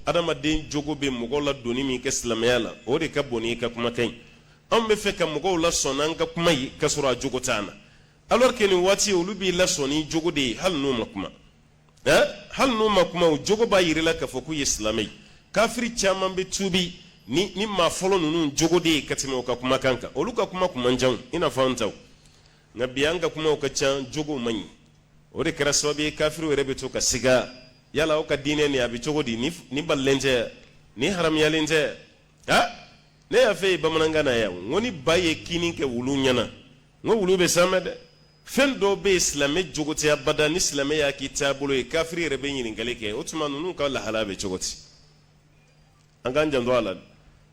adamaden jogo be mɔgɔw la doni min kɛ silamɛya la o de ka bon ni ka kumakan ye an bɛ fɛ ka mɔgɔw la sɔn an ka kuma yi ka sɔrɔ a jogo t'an na alors que nin waati olu b'i la sɔn ni jogo de ye hali n'u ma kuma hali n'u ma kuma o jogo b'a yirila k'a fɔ k'u ye silamɛ ye kafiri caman bɛ tuubi ni maa fɔlɔ ninnu jogo de ye ka tɛmɛ u ka kumakan kan olu ka kuma man ca i n'a fɔ an taw nka bi an ka kumaw ka ca jogow man ɲi o de kɛra sababu ye kafiriw yɛrɛ bɛ to ka siga yala aw ka diinɛ nin a bɛ cogo di ni balilen tɛ ni haramuyalen tɛ ne y'a fɛ yen bamanankan na yan n ko ni ba ye kini kɛ wulu ɲɛna n ko wulu bɛ s'a ma dɛ fɛn dɔw bɛ yen silamɛ jogo tɛ abada ni silamɛ y'a k'i taabolo ye kafiri yɛrɛ bɛ ɲininkali kɛ o tuma ninnu ka lahala bɛ cogo di an k'an janto a la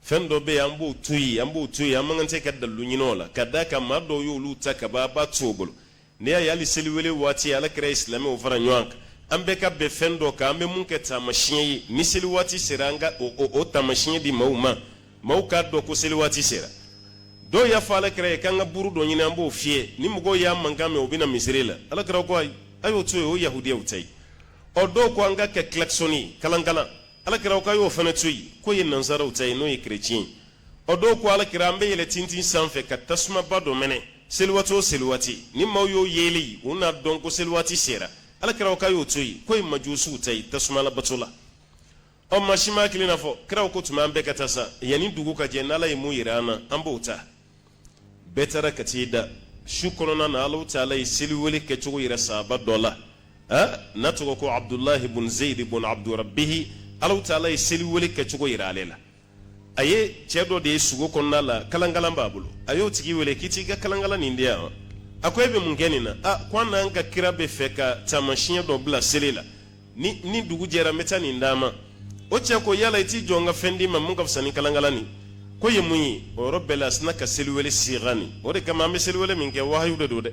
fɛn dɔ bɛ yen an b'o to yen an man kan tɛ ka dalilu ɲini o la ka d'a kan maa dɔw y'olu ta ka ban a b'a to o bolo n'i y'a ye hali seliwele waati ala kɛra ye silamɛw fara ɲɔgɔn kan an bɛɛ ka bɛn fɛn dɔ kan an bɛ mun kɛ taamasiyɛn ye ni seli waati sera an ka o taamasiyɛn di maaw ma maaw k'a dɔn ko seli waati sera dɔw y'a fɔ ala kɛra ye k'an ka buru dɔ ɲini an b'o fiyɛ ni mɔgɔw y'a mankan mɛn o bɛ na misiri la ala kɛra ko ayi a y'o to yen o yahudiyaw ta ye dɔw ko an ka kɛ kilakisɔni ye kalankalan ala kɛra ko a y'o fana to yen k'o ye nansaraw ta ye n'o ye kerecɛn ye dɔw ko ala kɛra an bɛ yɛlɛ tintin sanfɛ ka tasumaba dɔ mɛnɛ seliwaati o seliwaati ni maaw y'o yeeli u n'a dɔn ko seliwaati sera ala kɛra ko a y'o to yen k'o ye majusiw ta ye tasuma labato la maa si ma hakili na fɔ kɛraw ko tuma an bɛɛ ka taa sa yanni dugu ka jɛ n'ala ye mun yira an na an b'o ta bɛɛ taara ka t'i da su kɔnɔna na ala taala ye seliwele kɛcogo yira sahaba dɔ la n'a tɔgɔ ko abdulahi bun zayid bun abdurabihi ala taala ye seliwele kɛcogo yira ale la a ye cɛ dɔ de ye sugo kɔnɔna la kalankalan b'a bolo a y'o tigi wele k'i t'i ka kalankalan nin di yan a ko e bɛ mun kɛ nin na ko an n'an ka kira bɛ fɛ ka taamasiyɛn dɔ bila seli la ni dugu jɛra n bɛ taa nin d'a ma o cɛ ko yala i t'i jɔ n ka fɛn d'i ma mun ka fisa ni kalankalan nin ko ye mun ye o yɔrɔ bɛɛ la a sina ka seliwele siga nin o de kama an bɛ seliwele min kɛ wahayu de don dɛ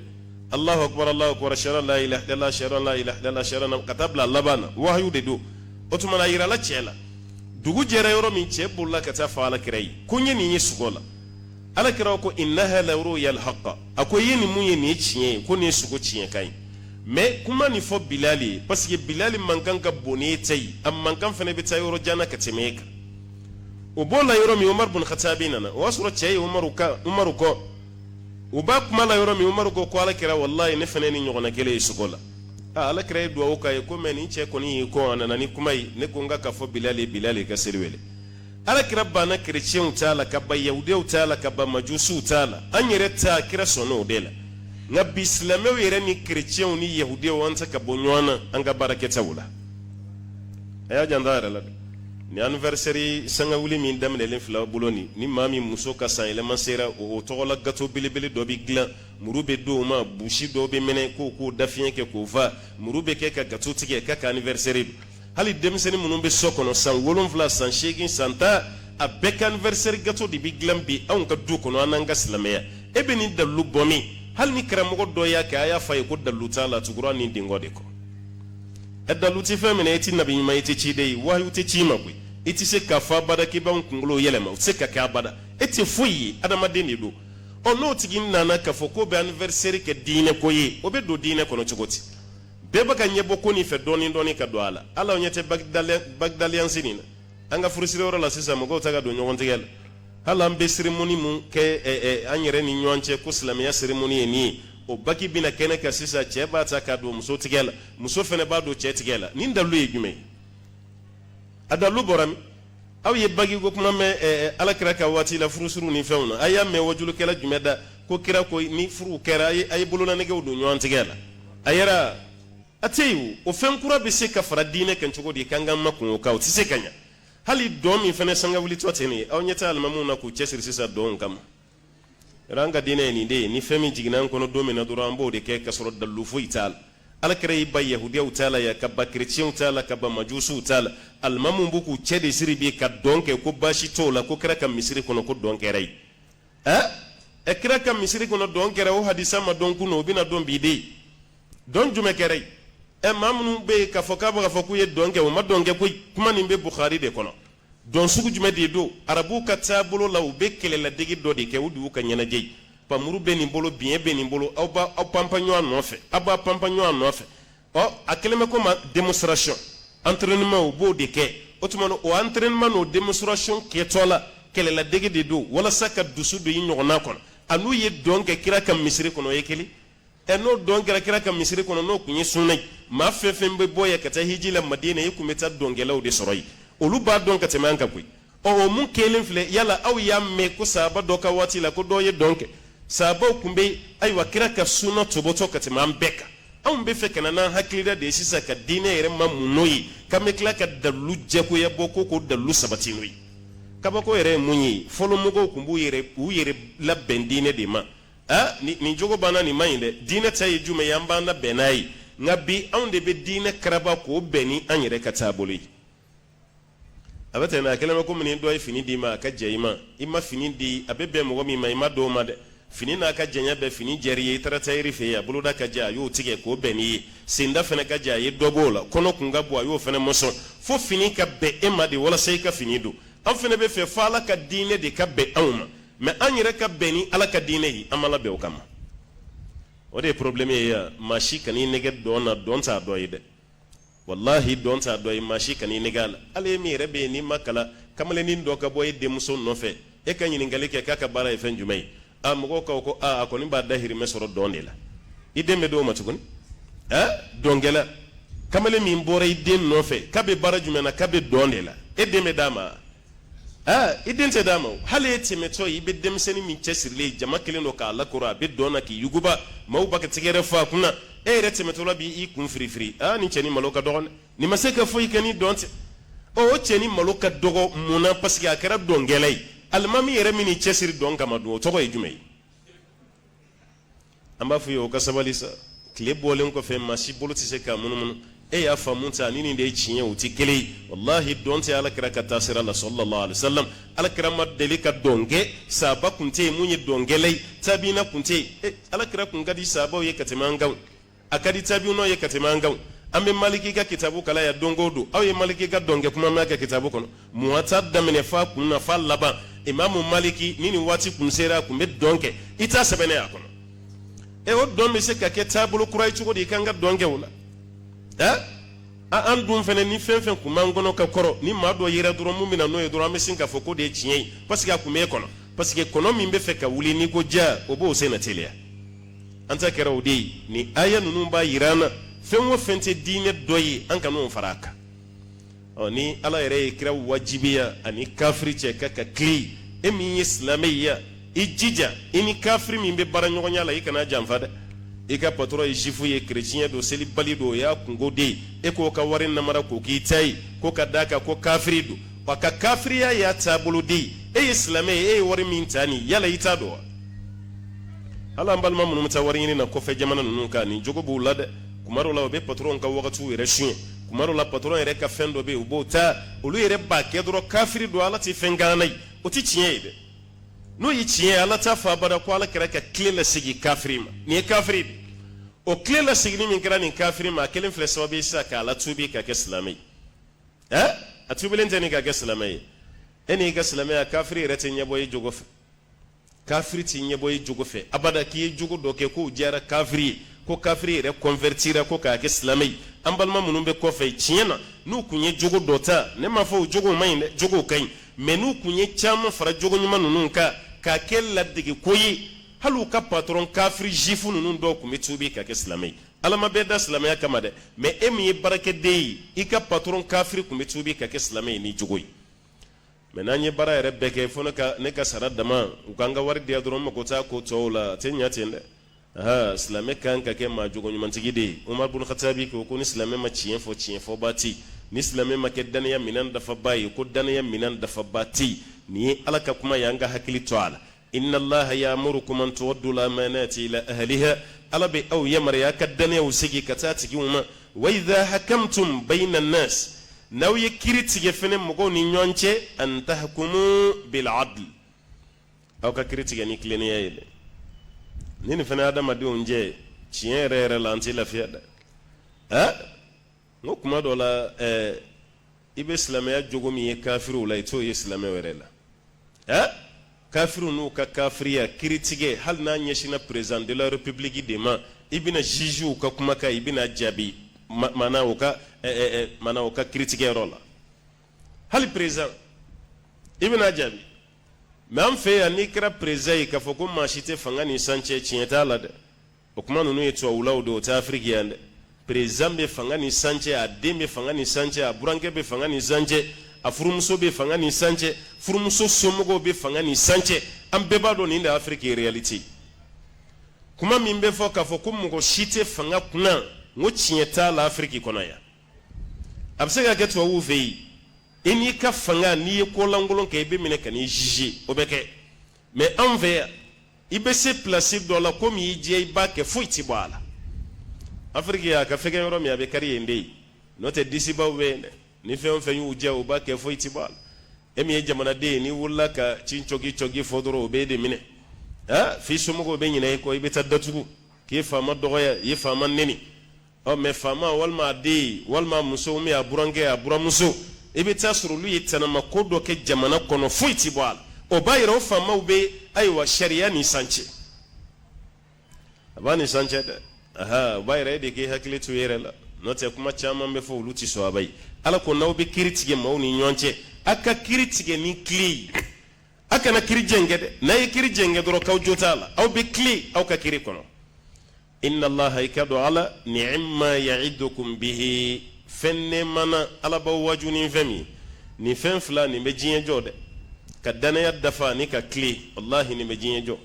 Allahu akbar ashhadu an la ilaha illallah ashhadu an la ilaha illallah ashhadu anna ka taa bila laban na wahayu de don o tuma na yirala cɛ la dugu jɛra yɔrɔ min cɛ bolila ka taa fɔ ala kira ye ko n ye nin ye sugo la ala kira ko innaha la ru'yal haqq a ko ye nin mun ye nin ye tiɲɛ ye ko nin ye sugo tiɲɛ kan ye mais kuma nin fɔ bilali ye parce que bilali man kan ka bon n'e ta ye a man kan fana bɛ taa yɔrɔ jan na ka tɛmɛ e kan o b'o la yɔrɔ min Umar bun Khattabi nana o y'a sɔrɔ cɛ ye Umaru kɔ u b'a kuma la yɔrɔ min Umaru ko ala kira wallahi ne fana ni ɲɔgɔnna kelen ye sugo la ala kira ye duwawu k'a ye ko mais nin cɛ kɔni y'i kɔ a nana ni kuma ye ne ko n ka fɔ bilali ka seli wele ala kira banna kerecɛnw t'a la ka ban yahudiyaw t'a la ka ban majusiw t'a la an yɛrɛ ta kira sɔnn'o de la nka bi silamɛw yɛrɛ ni kerecɛnw ni yahudiyaw an tɛ ka bɔ ɲɔgɔn na an ka baarakɛtaw la a y'a janto a yɛrɛ la dɛ ni anniversaire sangawuli min daminɛlen filɛ bolo ni maa min muso ka san yɛlɛma sera o tɔgɔ la gato belebele dɔ bɛ dilan muru bɛ d'o ma busi dɔw bɛ mɛnɛ k'o da fiɲɛ kɛ k'o fa muru bɛ kɛ ka gato tigɛ k'a ka anniversaire don hali denmisɛnnin minnu bɛ so kɔnɔ san 7 san 8 san 10 a bɛɛ ka anniversaire gato de bɛ dilan bi anw ka du kɔnɔ an n'an ka silamɛya e bɛ nin dalilu bɔ min hali ni karamɔgɔ dɔ y'a kɛ a y'a fɔ a ye ko dalilu t'a la tugura nin dingɔ de kɔ dalilu tɛ fɛn minɛ i tɛ nabi ɲuman i tɛ ciden ye wahayu tɛ ci i ma koyi i tɛ se k'a fɔ abada k'i b'anw kunkolo yɛlɛma o tɛ se ka kɛ abada e tɛ foyi ye adamaden de don n'o tigi nana k'a fɔ k'o bɛ anniversaire kɛ diinɛ ko ye o bɛ don diinɛ kɔnɔ cogo di bɛɛ bɛ ka ɲɛbɔ ko nin fɛ dɔɔni ka don a la ala ɲɛ tɛ bagdaliyansi nin na an ka furusiri yɔrɔ la sisan mɔgɔw ta ka don ɲɔgɔn tigɛ la hali an bɛ cérémonie mun kɛ an yɛrɛ ni ɲɔgɔn cɛ ko silamɛya cérémonie ye nin ye o baki bɛna kɛnɛ kan sisan cɛ b'a ta ka don muso tigɛ la muso fana b'a don cɛ tigɛ la nin dalilu ye jumɛn ye a dalilu bɔra min aw ye bagi ko kuma mɛn ala kira ka waati la furusiriw ni fɛnw na a y'a mɛn wajulukɛla jumɛn da ko kira ko ni furu kɛra a ye bololanegew don ɲɔgɔn tigɛ la a yɛrɛ a tɛ yen o fɛn kura bɛ se ka fara diinɛ kan cogo di k'an ka makun o kan o tɛ se ka ɲɛ hali dɔn min fana sanga wulitɔ tɛ nin ye aw ɲɛ tɛ alimamuw na k'u cɛsiri sisan dɔn kama yɛrɛ an ka diinɛ ye nin de ye ni fɛn min jiginna an kɔnɔ don min na dɔrɔn an b'o de kɛ ka sɔrɔ dalilu foyi t'a la ala kɛra y'i ba yahudiyaw t'a la ya ka ba kerecɛnw t'a la ka ba majusiw t'a la alimamuw b'u k'u cɛ de siri bi ka dɔn kɛ ko baasi t'o la ko kɛra ka misiri kɔnɔ ko dɔn kɛra ye kɛra ka misiri kɔnɔ dɔn kɛra o hadisa ma dɔn kunna o bɛna dɔn bi de dɔn jumɛn kɛra ye maa minnu bɛ yen k'a fɔ k'a bɛ k'a fɔ k'u ye dɔn kɛ o ma dɔn kɛ koyi kuma nin bɛ Bukhari de kɔnɔ dɔn sugu jumɛn de don arabuw ka taabolo la u bɛ kɛlɛladege dɔ de kɛ u de y'u ka ɲɛnajɛ ye pamuru bɛ nin bolo biɲɛ bɛ nin bolo aw panpa ɲɔgɔn nɔfɛ aw b'a panpa ɲɔgɔn nɔfɛ a kɛlen bɛ ko ma démonstration entraînement u b'o de kɛ o tuma o entraînement no démonstration kɛtɔla kɛlɛla dege de do walasa ka dusu do i ɲɔgɔnna kɔnɔ anu ye dɔn kɛ kira ka misiri kɔnɔ o ye kelen n'o dɔn kɛra kira ka misiri kɔnɔ n'o kun ye sunna ye maa fɛn fɛn bɛ bɔ yan ka taa hiji la Madina i kun bɛ taa dɔnkɛlaw de sɔrɔ yen olu b'a dɔn ka tɛmɛ an kan koyi o mun kelen filɛ yala aw y'a mɛn ko sahaba dɔ ka waati la ko dɔ ye dɔn kɛ sahabaw kun bɛ ayiwa kira ka sunna tɔbɔtɔ ka tɛmɛ an bɛɛ kan anw bɛ fɛ ka na n'an hakilila de ye sisan ka diinɛ yɛrɛ ma mun n'o ye k'an bɛ tila ka dalilu jɛkoya bɔ ko dalilu sabati n'o ye kabako yɛrɛ ye mun ye fɔlɔ mɔgɔw kun b'u yɛrɛ labɛn diinɛ de ma nin jogo banna nin ma ɲi dɛ diinɛ ta ye jumɛn ye an b'an labɛn n'a ye nka bi anw de bɛ diinɛ karaba k'o bɛn ni an yɛrɛ ka taabolo ye a bɛ tɛmɛ a kɛlen bɛ komi ni dɔ ye fini d'i ma a ka jɛ i ma fini di a bɛ bɛn mɔgɔ min ma i ma dɔw ma dɛ fini n'a ka jɛnya bɛɛ fini jɛri ye i taara tayiri fɛ yen a boloda ka jɛ a y'o tigɛ k'o bɛn n'i ye senda fana ka jɛ a ye dɔ b'o la kɔnɔ kun ka bɔ a y'o fana mɔsɔn fo fini ka bɛn e ma de walasa i ka fini don an fana bɛ fɛ fo ala ka diinɛ de ka bɛn anw ma mɛ an yɛrɛ ka bɛn ni ala ka diinɛ ye an ma labɛn o kama o de ye problème ye yan maa si kan'i nɛgɛ dɔn na dɔn t'a dɔ ye dɛ wallahi dɔn t'a dɔ ye maa si kan'i nɛgɛ a la ala ye min yɛrɛ bɛ yen n'i ma kalan kamalennin dɔ ka bɔ e denmuso nɔfɛ e ka ɲininkali kɛ k'a ka baara ye fɛn jumɛn ye mɔgɔw ko a kɔni b'a dahirimɛ sɔrɔ dɔn de la i den bɛ d'o ma tuguni dɔnkɛla kamalen min bɔra i den nɔfɛ k'a bɛ baara jumɛn na k'a bɛ dɔn de la e den bɛ d'a ma i den tɛ d'a ma hali e tɛmɛtɔ i bɛ denmisɛnnin min cɛsirilen ye jama kelen don k'a lakoro a bɛ dɔn na k'i yuguba maaw ba ka tigɛrɛ fɔ a kunna e yɛrɛ tɛmɛtɔ la b'i kun firifiri nin cɛ ni malo ka dɔgɔ dɛ nin ma se ka foyi kɛ ni dɔn tɛ o cɛ ni malo ka dɔgɔ munna parce que a kɛra dɔnkɛla ye alimami yɛrɛ min cɛsiri dɔn kama dun o tɔgɔ ye jumɛn ye an b'a fɔ ye o ka sabali sa tile bɔlen kɔfɛ maa si bolo tɛ se k'a munumunu e y'a faamu ta ni nin de ye tiɲɛ ye o tɛ kelen ye wallahi dɔn tɛ alakira ka taa sira la sallallahu alaihi wasallam alakira ma deli ka dɔn kɛ sahaba kun tɛ yen mun ye dɔnkɛla ye tabiina kun tɛ yen alakira kun ka di sahabaw ye ka tɛmɛ an kan a ka di tabiinaw ye ka tɛmɛ an kan an bɛ maliki ka kitabu kala ya don o don aw ye maliki ka dɔnkɛ kuma mɛn a ka kitabu kɔnɔ muwata daminɛ fa kun na fa laban imamu maliki ni nin waati kun sera a kun bɛ dɔn kɛ i t'a sɛbɛnɛ a kɔnɔ o dɔn bɛ se ka kɛ taabolo kura ye cogo di i kan ka dɔn kɛ o la an dun fana ni fɛn fɛn kun b'an kɔnɔ ka kɔrɔ ni maa dɔ yera dɔrɔn mun bɛ na n'o ye dɔrɔn an bɛ sin k'a fɔ ko de ye tiɲɛ ye parce que a kun b'e kɔnɔ parce que kɔnɔ min bɛ fɛ ka wuli n'i ko ja o b'o sen na teliya an ta kɛra o de ye ni aya ninnu b'a yira an na fɛn o fɛn tɛ diinɛ dɔ ye an ka n'o fara a kan ni ala yɛrɛ ye kira wajibiya ani kafiri cɛ ka tile e min ye silamɛ ye yan i jija i ni kafiri min bɛ baara ɲɔgɔnya la i kana janfa dɛ i ka patron ye jufu ye chrétien do selibali do o y'a kungo de ye e k'o ka wari namara k'o k'i ta ye ko ka d'a kan ko kafiri do wa ka kafiriya y'a taabolo de ye e ye silamɛ ye e ye wari min ta nin yala i t'a dɔn wa hali an balima minnu bɛ taa wari ɲini na kɔfɛ jamana ninnu kan nin jogo b'u la dɛ kuma dɔw la u bɛ patron ka wagatiw yɛrɛ suɲɛ kuma dɔw la patron yɛrɛ ka fɛn dɔ bɛ yen u b'o ta olu yɛrɛ b'a kɛ dɔrɔn kafiri do ala tɛ fɛn ganna ye o tɛ tiɲɛ ye dɛ n'o ye tiɲɛ ye ala t'a fɔ abada ko ala kɛra ka tile lasegin kafiri ma nin ye kafiri de o tile laseginni min kɛra nin kafiri ma a kelen filɛ sababu ye sisan k'a latubi ka kɛ silamɛ ye a tubilen tɛ nin ka kɛ silamɛ ye e n'i ka silamɛya kafiri yɛrɛ tɛ ɲɛbɔ i jogo fɛ kafiri tɛ ɲɛbɔ i jogo fɛ abada k'i ye jogo dɔ kɛ k'o diyara kafiri ye ko kafiri yɛrɛ convertira ko k'a kɛ silamɛ ye an balima minnu bɛ kɔfɛ tiɲɛ na n'u kun ye jogo dɔ ta ne m'a fɔ o jogo man ɲi dɛ jogo ka ɲi mais n'u kun ye caman fara jogo ɲuman ninnu kan k'a kɛ ladege ko ye hali u ka patron kafiri jifu ninnu dɔw kun bɛ tuubi ka kɛ silamɛ ye ala ma bɛɛ da silamɛya kama dɛ mais e min ye baarakɛden ye i ka patron kafiri kun bɛ tuubi ka kɛ silamɛ ye ni jogo ye mais n'an ye baara yɛrɛ bɛɛ kɛ fo ne ka sara dama u k'an ka wari diya dɔrɔn mago t'a ko tɔw la a tɛ ɲɛ ten dɛ silamɛ kan ka kɛ maa jogo ɲumantigi de ye umar bin khatabi ko ni silamɛ ma tiɲɛ fɔ tiɲɛfɔba tɛ yen ni silamɛ ma kɛ daniya minɛn dafaba ye ko daniya minɛn dafaba tɛ yen nin ye ala ka kuma ye an ka hakili to a la inna allaha ya'murukum an tuwaddu al-amanati ila ahliha ala bɛ aw yamaruya ka daniyaw sigi ka taa tigiw ma wa idha hakamtum bayna an-nas n'aw ye kiiri tigɛ fɛnɛ mɔgɔw ni ɲɔgɔn cɛ an tahkumu bil adl aw ka kiiri tigɛ ni tilennenya ye dɛ ni nin fɛnɛ adamadenw jɛ tiɲɛ yɛrɛ yɛrɛ la an tɛ lafiya dɛ n ko kuma dɔ la i bɛ silamɛya jogo min ye kafiriw la i t'o ye silamɛ wɛrɛ la kafiriw n'u ka kafiriya kiiri tigɛ hali n'a ɲɛsinna président de la république de ma i bɛna jugew ka kumakan i bɛna jaabi maana o ka kiiri tigɛyɔrɔ la hali président ibn ajabi mais an fɛ yan n'i kɛra président ye k'a fɔ ko maa si tɛ fanga ni san cɛ tiɲɛ t'a la dɛ o kuma ninnu ye tubabulaw de o tɛ afiriki yan dɛ président bɛ fanga ni san cɛ a den bɛ fanga ni san cɛ a burankɛ bɛ fanga ni san cɛ a furumuso bɛ fanga ni san cɛ furumuso somɔgɔw bɛ fanga ni san cɛ an bɛɛ b'a dɔn nin de afiriki réalité kuma min bɛ fɔ k'a fɔ ko mɔgɔ si tɛ fanga kunna n ko tiɲɛ t'a la afiriki kɔnɔ yan a bɛ se ka kɛ tubabuw fɛ yen i n'i ka fanga n'i ye kolankolon kɛ i bɛ minɛ ka n'i juger o bɛ kɛ mais an fɛ yan i bɛ se place dɔ la komi i diya i b'a kɛ foyi tɛ bɔ a la afiriki a ka fɛgɛ yɔrɔ min a bɛ kari yen de ye n'o tɛ disibaw bɛ yen dɛ ni fɛn o fɛn y'u diya o b'a kɛ foyi tɛ bɔ a la e min ye jamanaden ye n'i wulila ka ci cɔgi fɔ dɔrɔn o b'e de minɛ f'i somɔgɔw bɛ ɲinɛ i kɔ i bɛ taa datugu k'i faama dɔgɔya i ye faama neni mais faama walima a den walima a muso min a burankɛ a buramuso i bɛ taa sɔrɔ olu ye tɛnɛma ko dɔ kɛ jamana kɔnɔ foyi tɛ bɔ a la o b'a yira o faamaw bɛ ayiwa sariya ni san cɛ a b'a ni san cɛ dɛ o b'a yira e de k'i hakili to i yɛrɛ la n'o tɛ kuma caman bɛ fɔ olu tɛ sɔn a ba ye ala ko n'aw bɛ kiiri tigɛ maaw ni ɲɔgɔn cɛ a ka kiiri tigɛ ni tile ye a kana kiiri jɛngɛ dɛ n'a ye kiiri jɛngɛ dɔrɔn k'aw jo t'a la aw bɛ tile aw ka kiiri kɔnɔ inna allaha i ka dɔn ala ni'ma ya'idukum bihi fɛn nɛɛmana ala b'aw waju ni fɛn min nin fɛn fila nin bɛ diɲɛ jɔ dɛ ka danaya dafa ni ka tile wallahi nin bɛ diɲɛ jɔ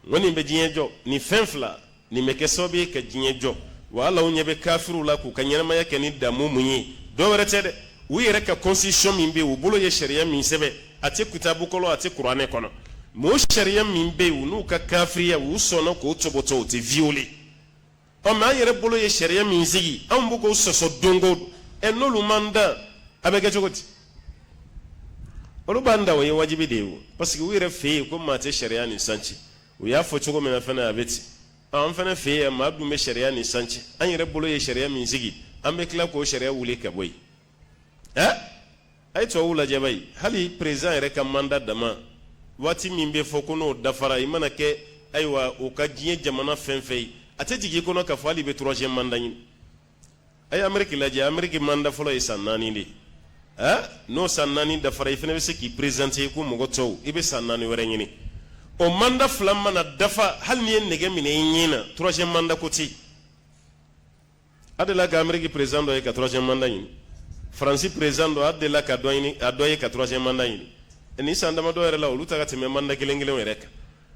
n ko nin bɛ diɲɛ jɔ nin fɛn fila nin bɛ kɛ sababu ye ka diɲɛ jɔ wa ala ɲɛ bɛ kafiriw la k'u ka ɲɛnamaya kɛ ni damu mun ye dɔwɛrɛ tɛ dɛ u yɛrɛ ka constitution min bɛ yen u bolo ye sariya min sɛbɛn a tɛ kitabu kɔnɔ a tɛ kuranɛ kɔnɔ mais o sariya min bɛ yen u n'u ka kafiriya u sɔnna k'o tɔbɔtɔ u tɛ violer mais an yɛrɛ bolo ye sariya min sigi anw b'o k'o sɔsɔ don o don n'olu man da a bɛ kɛ cogo di olu b'an da o ye wajibi de ye o parce que u yɛrɛ fɛ yen ko maa tɛ sariya ni sanci u y'a fɔ cogo min na fana a bɛ ten an fana fɛ yen maa dun bɛ sariya ni sanci an yɛrɛ bolo ye sariya min sigi an bɛ tila k'o sariya wuli ka bɔ yen a ye tubabuw lajɛ bayi hali président yɛrɛ ka mandat dama waati min bɛ fɔ ko n'o dafara i mana kɛ ayiwa o ka diɲɛ jamana fɛn fɛn ye a tɛ jigin i kɔnɔ k'a fɔ hali i bɛ troisième mandat ɲini a ye Amérique lajɛ Amérique mandat fɔlɔ ye san 4 de ye n'o san 4 dafara i fana bɛ se k'i présenter ko mɔgɔ tɔw i bɛ san 4 wɛrɛ ɲini o mandat fila mana dafa hali n'i ye nɛgɛ minɛ i ɲɛ na troisième mandat ko tɛ yen a delila ka Amérique président dɔ ye ka troisième mandat ɲini Faransi président dɔ a delila ka dɔ ye ka troisième mandat ɲini ni san damadɔ yɛrɛ la olu ta ka tɛmɛ mandat kelen kelen yɛrɛ kan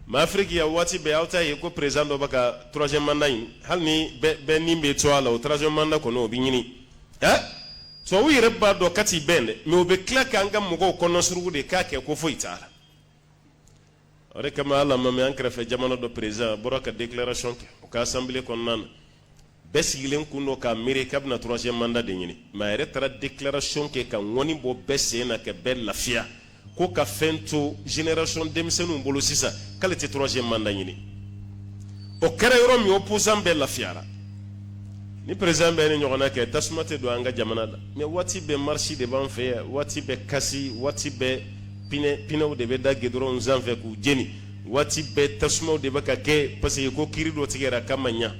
mais Afrique ya waati bɛɛ aw ta ye ko président dɔ bɛ ka troisième mandat ɲini hali ni bɛɛ ni bɛ to a la o troisième mandat kɔnɔ o bɛ ɲini tubabu yɛrɛ b'a dɔn ka t'i bɛn dɛ mais o bɛ tila k'an ka mɔgɔw kɔnɔsurugu de k'a kɛ ko foyi t'a la o de kama hali a ma mɛn an kɛrɛfɛ jamana dɔ président a bɔra ka déclaration kɛ o ka assemblée kɔnɔna na bɛɛ sigilen kun don k'a miiri k'a bɛna troisième mandat de ɲini mais a yɛrɛ taara déclaration kɛ ka ŋɔni bɔ bɛɛ sen na ka bɛɛ lafiya ko ka fɛn to génération denmisɛnninw bolo sisan k'ale tɛ troisième mandat ɲini o kɛra yɔrɔ min opposant bɛɛ lafiyara ni président bɛɛ ni ɲɔgɔnna kɛ tasuma tɛ don an ka jamana la mais waati bɛɛ marche de b'an fɛ yan waati bɛɛ kasi waati bɛɛ pinɛw de bɛ da gudɔrɔnw sanfɛ k'u jeni waati bɛɛ tasumaw de bɛ ka kɛ parce que ko kiiri dɔ tigɛra k'a ma ɲa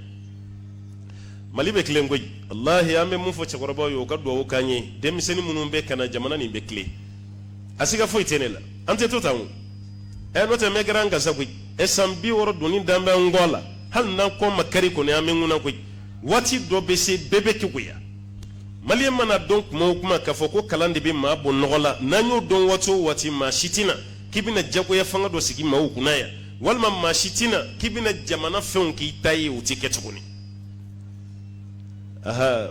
Mali bɛ tilen koyi wallahi an bɛ mun fɔ cɛkɔrɔbaw ye o ka duwawu k'an ye denmisɛnnin minnu bɛ kana jamana nin bɛ tilen a siga foyi tɛ ne la an tɛ to tan o n'o tɛ n bɛ kɛra an gasa koyi san 60 doni dan bɛ an kɔ la hali n'an kɔ ma kari kɔni an bɛ ŋuna koyi waati dɔ bɛ se bɛɛ bɛ keguya maliyɛn mana dɔn kuma o kuma k'a fɔ ko kalan de bɛ maa bɔ nɔgɔ la n'an y'o dɔn waati o waati maa si tɛna k'i bɛna jagoya fanga dɔ sigi maaw kunna yan walima maa si tɛna k'i bɛna jamana fɛnw k'i ta ye o tɛ kɛ tuguni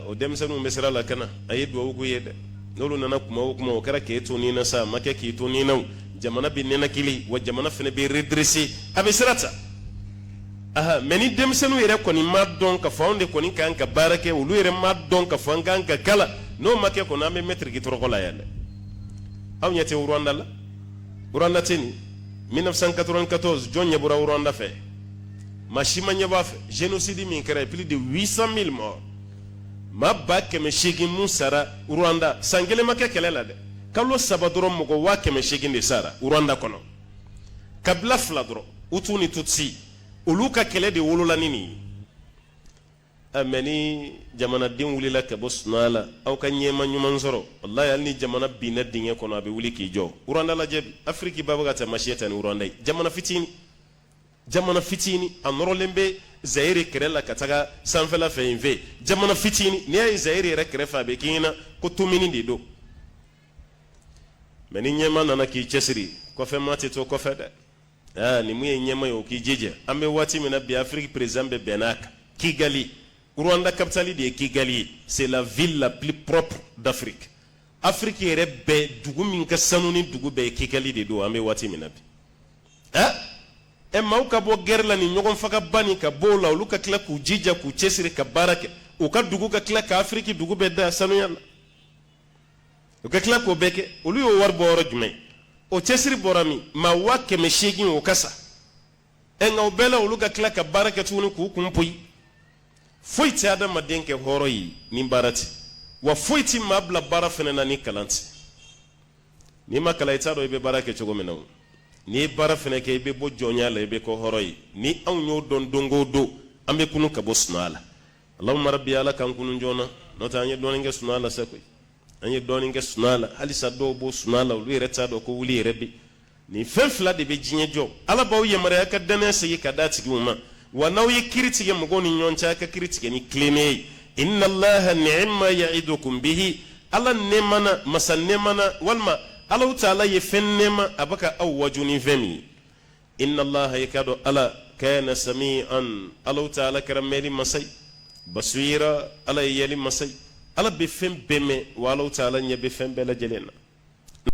o denmisɛnninw bɛ sira la ka na a ye duwawu k'u ye dɛ n'olu nana kuma o kuma o kɛra k'e to nin na sa a ma kɛ k'i to nin na jamana bɛ nɛnɛkili wa jamana fana bɛ redresser a bɛ sira ta mais ni denmisɛnninw yɛrɛ kɔni ma dɔn k'a fɔ anw de kɔni k'an ka baara kɛ olu yɛrɛ ma dɔn k'a fɔ an k'an ka kala n'o ma kɛ kɔni an bɛ mɛtiri tɔrɔkɔ la yan dɛ aw ɲɛ tɛ Rwanda la Rwanda tɛ nin 1994 jɔn ɲɛ bɔra Rwanda fɛ maa si ma ɲɛ b'a fɛ génocide min kɛra plus de 800 000 morts maa 800,000 mun sara Rwanda san kelen ma kɛ kɛlɛ la dɛ kalo 3 dɔrɔn mɔgɔ 800,000 de sara Rwanda kɔnɔ kabila 2 dɔrɔn Hutu ni Tutsi olu ka kɛlɛ de wolola ni nin ye ameni jamana din wulila ka bɔ suna la aw ka ɲɛma ɲuman sɔrɔ wallahi hali ni jamana binna dingɛ kɔnɔ a bɛ wuli k'i jɔ uranda lajɛ bi afiriki baa bɛ ka taamasiyɛ ta ni uranda ye jamana fitini a nɔrɔlen bɛ zayiri kɛrɛ la ka taga sanfɛla fɛ yen fɛ jamana fitini n'i y'a ye zayiri yɛrɛ kɛrɛfɛ a bɛ k'i ɲɛna ko tomini de don mɛ ni ɲɛma nana k'i cɛsiri kɔfɛ maa tɛ to kɔfɛ dɛ ni mun ye ɲɛma ye o k'i jija an bɛ waati min na bi afiriki président bɛ bɛn n'a kan Kigali Rwanda capitale de Kigali c'est la ville la plus propre d'Afrique Afrique yɛrɛ bɛɛ dugu min ka sanu ni dugu bɛɛ Kigali de don an bɛ waati min na bi maaw ka bɔ guerre la ni ɲɔgɔn fagaba ni ka bɔ o la olu ka tila k'u jija k'u cɛsiri ka baara kɛ u ka dugu ka tila ka Afrique dugu bɛɛ da sanuya la u ka tila k'o bɛɛ kɛ olu y'o wari bɔ yɔrɔ jumɛn o cɛsiri bɔra min maa 800,000 o ka sa nka o bɛɛ la olu ka tila ka baara kɛ tuguni k'u kun poyi foyi tɛ adamaden kɛ hɔrɔn ye ni baara tɛ wa foyi tɛ maa bila baara fana na ni kalan tɛ n'i ma kalan i t'a dɔn i bɛ baara kɛ cogo min na o n'i ye baara fana kɛ i bɛ bɔ jɔnya la i bɛ kɛ hɔrɔn ye ni anw y'o dɔn don o don an bɛ kunu ka bɔ sunɔgɔ la Allahumma rabbi ala k'an kunu joona n'o tɛ an ye dɔɔnin kɛ sunɔgɔ la sa koyi an ye dɔɔnin kɛ sunɔgɔ la halisa dɔw b'o sunɔgɔ la olu yɛrɛ t'a dɔn ko wuli yɛrɛ bɛ nin fɛn fila de bɛ diɲɛ jɔ ala b'aw yamaruya ka danaya segin ka d'a tigiw ma wa n'aw ye kiri tigɛ mɔgɔw ni ɲɔgɔn cɛ a ka kiri tigɛ ni tilennenya ye inna allaha ni'ma ya'idukum bihi ala nɛɛmana masa nɛɛmana walima ala ta'ala ye fɛn nɛɛma a bɛ ka aw waju ni fɛn min ye inna allaha i ka dɔn ala kana sami'an ala ta'ala kɛra mɛɛli masa ye basira ala ye yɛli masa ye ala bɛ fɛn bɛɛ mɛn wa ala ta'ala ɲɛ bɛ fɛn bɛɛ lajɛlen na